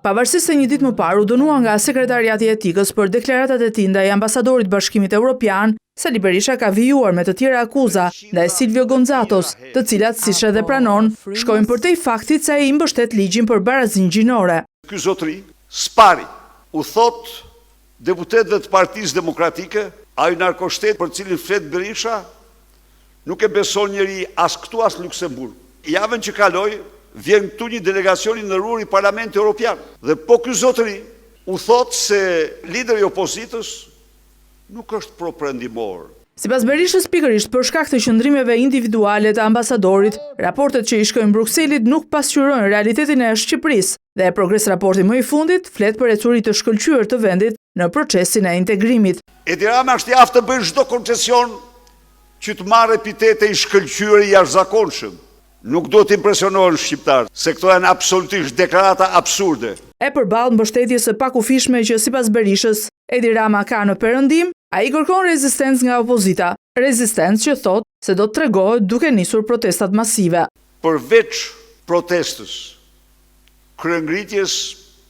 Pavarësisht se një ditë më parë u dënua nga Sekretariati i Etikës për deklaratat e tij ndaj ambasadorit të Bashkimit Evropian, Sali Berisha ka vijuar me të tjera akuza ndaj Silvio Gonzatos, të cilat, siç edhe pranon, shkojnë përtej faktit se ai i mbështet ligjin për barazinë gjinore. Ky zotëri Spari u thot deputetëve të Partisë Demokratike, ai narkoshtet për cilin flet Berisha nuk e beson njeri as këtu as Luksemburg. Javën që kaloi vjen këtu një delegacion i ndërruar i Parlamentit Evropian. Dhe po ky zotëri u thot se lideri i opozitës nuk është proprendimor. Sipas Berishës, pikërisht për shkak të qëndrimeve individuale të ambasadorit, raportet që i shkojnë Brukselit nuk pasqyrojnë realitetin e Shqipërisë dhe Progres raporti më i fundit flet për ecuri të shkëlqyer të vendit në procesin e integrimit. Edi Rama është i aftë të bëjë çdo koncesion që të marrë epitete i shkëlqyer i jashtëzakonshëm. Nuk do të impresionohen shqiptarët, se këto janë absolutisht deklarata absurde. E përballë mbështetjes së pakufishme që sipas Berishës, Edi Rama ka në perëndim, ai kërkon rezistencë nga opozita, rezistencë që thotë se do të tregohet duke nisur protestat masive. Përveç protestës, kryengritjes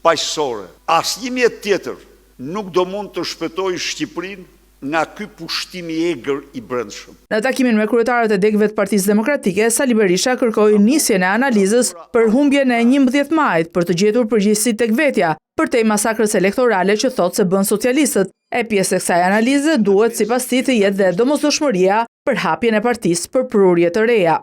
paqësore, asnjë mjet tjetër nuk do mund të shpëtojë Shqipërinë nga ky pushtim i egër i brendshëm. Në takimin me kryetarët e degëve të Partisë Demokratike, Sali Berisha kërkoi nisjen e analizës për humbjen e 11 majit për të gjetur përgjegjësi tek vetja, përtej masakrës elektorale që thotë se bën socialistët. E pjesë e kësaj analize duhet sipas tij të jetë dhe domosdoshmëria për hapjen e partisë për prurje të reja.